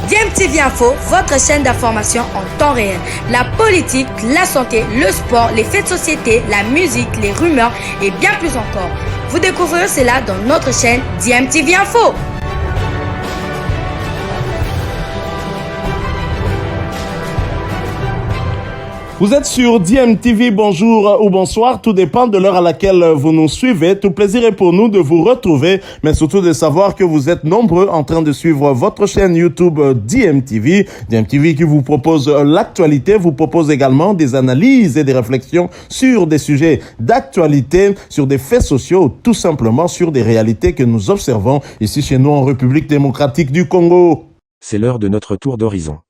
DMTV Info, votre chaîne d'information en temps réel. La politique, la santé, le sport, les faits de société, la musique, les rumeurs et bien plus encore. Vous découvrirez cela dans notre chaîne DMTV Info. Vous êtes sur DMTV, bonjour ou bonsoir, tout dépend de l'heure à laquelle vous nous suivez. Tout plaisir est pour nous de vous retrouver, mais surtout de savoir que vous êtes nombreux en train de suivre votre chaîne YouTube DMTV. DMTV qui vous propose l'actualité, vous propose également des analyses et des réflexions sur des sujets d'actualité, sur des faits sociaux, ou tout simplement sur des réalités que nous observons ici chez nous en République démocratique du Congo. C'est l'heure de notre tour d'horizon.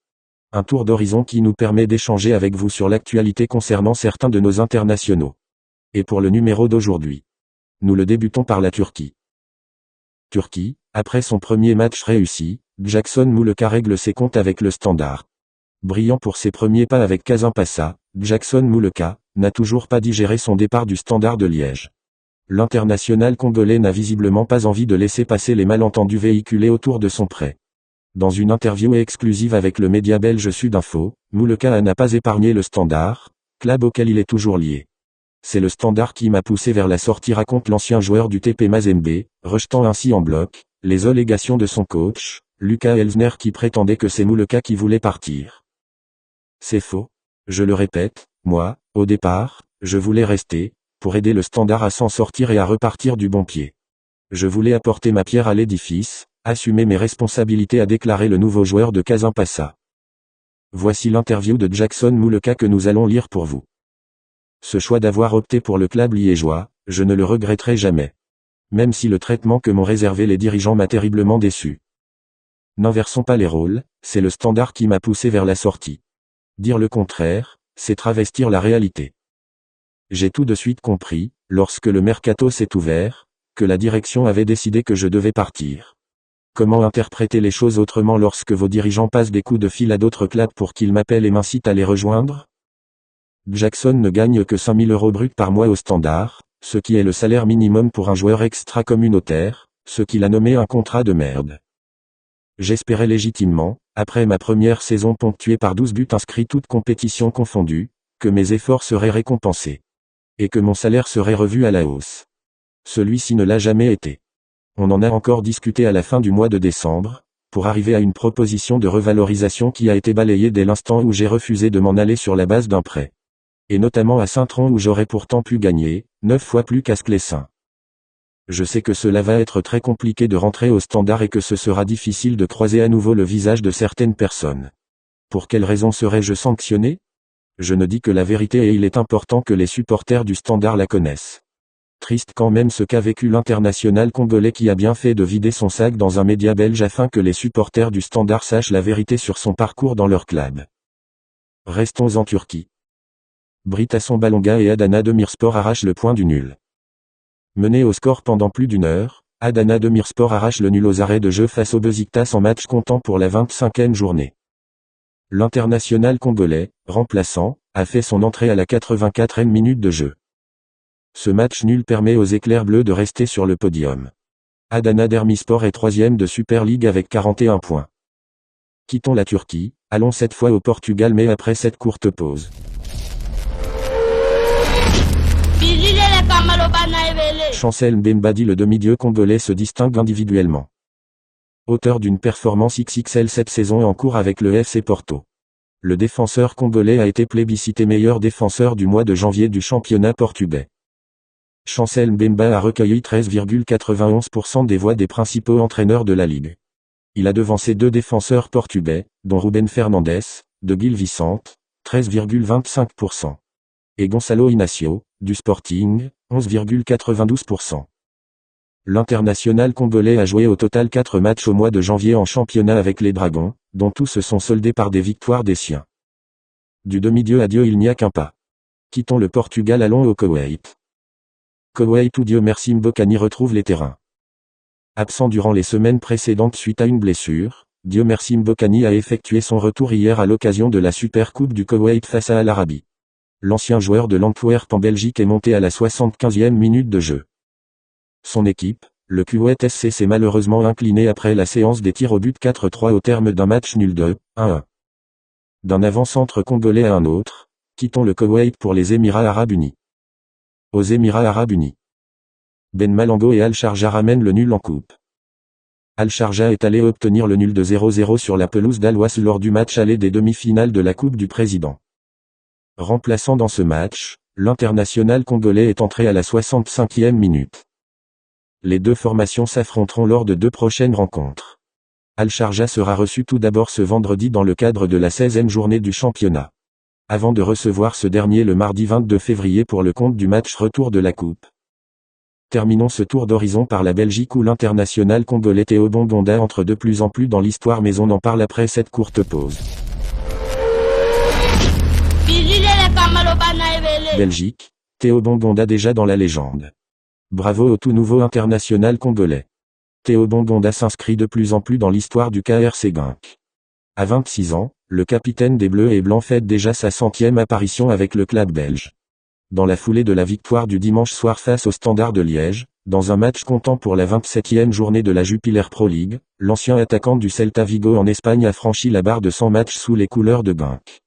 Un tour d'horizon qui nous permet d'échanger avec vous sur l'actualité concernant certains de nos internationaux. Et pour le numéro d'aujourd'hui, nous le débutons par la Turquie. Turquie, après son premier match réussi, Jackson Muleka règle ses comptes avec le Standard. Brillant pour ses premiers pas avec Kazımpaşa, Jackson Muleka n'a toujours pas digéré son départ du Standard de Liège. L'international congolais n'a visiblement pas envie de laisser passer les malentendus véhiculés autour de son prêt. Dans une interview exclusive avec le média belge Sudinfo, Muleka n'a pas épargné le Standard, club auquel il est toujours lié. C'est le Standard qui m'a poussé vers la sortie, raconte l'ancien joueur du TP Mazembe, rejetant ainsi en bloc les allégations de son coach, Lucas Elsner, qui prétendait que c'est Muleka qui voulait partir. C'est faux. Je le répète, moi, au départ, je voulais rester, pour aider le Standard à s'en sortir et à repartir du bon pied. Je voulais apporter ma pierre à l'édifice, assumer mes responsabilités, a déclaré le nouveau joueur de Kazımpaşa. Voici l'interview de Jackson Muleka que nous allons lire pour vous. Ce choix d'avoir opté pour le club liégeois, je ne le regretterai jamais. Même si le traitement que m'ont réservé les dirigeants m'a terriblement déçu. N'inversons pas les rôles, c'est le Standard qui m'a poussé vers la sortie. Dire le contraire, c'est travestir la réalité. J'ai tout de suite compris, lorsque le mercato s'est ouvert, que la direction avait décidé que je devais partir. Comment interpréter les choses autrement lorsque vos dirigeants passent des coups de fil à d'autres clubs pour qu'ils m'appellent et m'incitent à les rejoindre? Jackson ne gagne que 5 000 € bruts par mois au Standard, ce qui est le salaire minimum pour un joueur extra-communautaire, ce qu'il a nommé un contrat de merde. J'espérais légitimement, après ma première saison ponctuée par 12 buts inscrits toutes compétitions confondues, que mes efforts seraient récompensés. Et que mon salaire serait revu à la hausse. Celui-ci ne l'a jamais été. On en a encore discuté à la fin du mois de décembre, pour arriver à une proposition de revalorisation qui a été balayée dès l'instant où j'ai refusé de m'en aller sur la base d'un prêt. Et notamment à Saint-Tron où j'aurais pourtant pu gagner, 9 fois plus qu'à Sclessin. Je sais que cela va être très compliqué de rentrer au Standard et que ce sera difficile de croiser à nouveau le visage de certaines personnes. Pour quelle raison serais-je sanctionné? Je ne dis que la vérité et il est important que les supporters du Standard la connaissent. Triste quand même ce qu'a vécu l'international congolais qui a bien fait de vider son sac dans un média belge afin que les supporters du Standard sachent la vérité sur son parcours dans leur club. Restons en Turquie. Britasson Balonga et Adana Demirspor arrachent le point du nul. Mené au score pendant plus d'une heure, Adana Demirspor arrache le nul aux arrêts de jeu face au Beşiktaş en match comptant pour la 25e journée. L'international congolais, remplaçant, a fait son entrée à la 84e minute de jeu. Ce match nul permet aux éclairs bleus de rester sur le podium. Adana Demirspor est 3e de Super League avec 41 points. Quittons la Turquie, allons cette fois au Portugal mais après cette courte pause. Chancel Mbembadi, le demi-dieu congolais, se distingue individuellement. Auteur d'une performance XXL cette saison en cours avec le FC Porto. Le défenseur congolais a été plébiscité meilleur défenseur du mois de janvier du championnat portugais. Chancel Mbemba a recueilli 13,91% des voix des principaux entraîneurs de la Ligue. Il a devancé 2 défenseurs portugais, dont Ruben Fernandes, de Gil Vicente, 13,25%. Et Gonçalo Inácio, du Sporting, 11,92%. L'international congolais a joué au total 4 matchs au mois de janvier en championnat avec les Dragons, dont tous se sont soldés par des victoires des siens. Du demi-dieu à Dieu il n'y a qu'un pas. Quittons le Portugal, allons au Koweït. Koweït où Dieu merci Mbokani retrouve les terrains. Absent durant les semaines précédentes suite à une blessure, Dieu merci Mbokani a effectué son retour hier à l'occasion de la Super Coupe du Koweït face à Al Arabi. L'ancien joueur de l'Antwerp en Belgique est monté à la 75e minute de jeu. Son équipe, Le Kuwait SC s'est malheureusement incliné après la séance des tirs au but 4-3 au terme d'un match nul de 1-1. D'un avant-centre congolais à un autre, quittons le Koweït pour les Émirats Arabes Unis. Aux Émirats Arabes Unis, Ben Malango et Al-Sharjah ramènent le nul en coupe. Al-Sharjah est allé obtenir le nul de 0-0 sur la pelouse d'Al-Was lors du match aller des demi-finales de la Coupe du Président. Remplaçant dans ce match, l'international congolais est entré à la 65e minute. Les deux formations s'affronteront lors de 2 prochaines rencontres. Al-Sharjah sera reçu tout d'abord ce vendredi dans le cadre de la 16e journée du championnat, avant de recevoir ce dernier le mardi 22 février pour le compte du match retour de la Coupe. Terminons ce tour d'horizon par la Belgique où l'international congolais Théo Bongonda entre de plus en plus dans l'histoire, mais on en parle après cette courte pause. Belgique, Théo Bongonda déjà dans la légende. Bravo au tout nouveau international congolais. Théo Bongonda s'inscrit de plus en plus dans l'histoire du KRC Genk. À 26 ans, le capitaine des Bleus et Blancs fête déjà sa 100e apparition avec le club belge. Dans la foulée de la victoire du dimanche soir face au Standard de Liège, dans un match comptant pour la 27e journée de la Jupiler Pro League, l'ancien attaquant du Celta Vigo en Espagne a franchi la barre de 100 matchs sous les couleurs de Genk.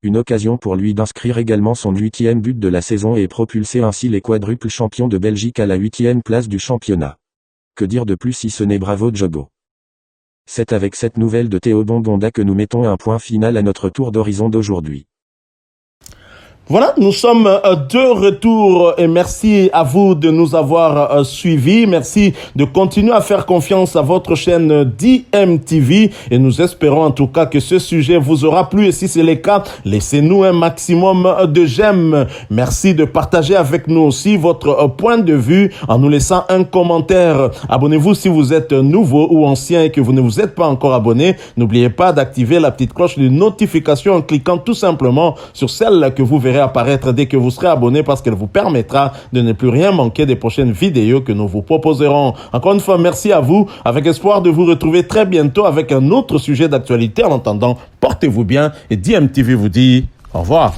Une occasion pour lui d'inscrire également son 8e but de la saison et propulser ainsi les quadruples champions de Belgique à la 8e place du championnat. Que dire de plus si ce n'est bravo Djogo. C'est avec cette nouvelle de Théo Bongonda que nous mettons un point final à notre tour d'horizon d'aujourd'hui. Voilà, nous sommes de retour et merci à vous de nous avoir suivis. Merci de continuer à faire confiance à votre chaîne DMTV et nous espérons en tout cas que ce sujet vous aura plu et si c'est le cas, laissez-nous un maximum de j'aime. Merci de partager avec nous aussi votre point de vue en nous laissant un commentaire. Abonnez-vous si vous êtes nouveau ou ancien et que vous ne vous êtes pas encore abonné. N'oubliez pas d'activer la petite cloche de notification en cliquant tout simplement sur celle que vous verrez apparaître dès que vous serez abonné parce qu'elle vous permettra de ne plus rien manquer des prochaines vidéos que nous vous proposerons. Encore une fois, merci à vous, avec espoir de vous retrouver très bientôt avec un autre sujet d'actualité. En attendant, portez-vous bien et DMTV vous dit au revoir.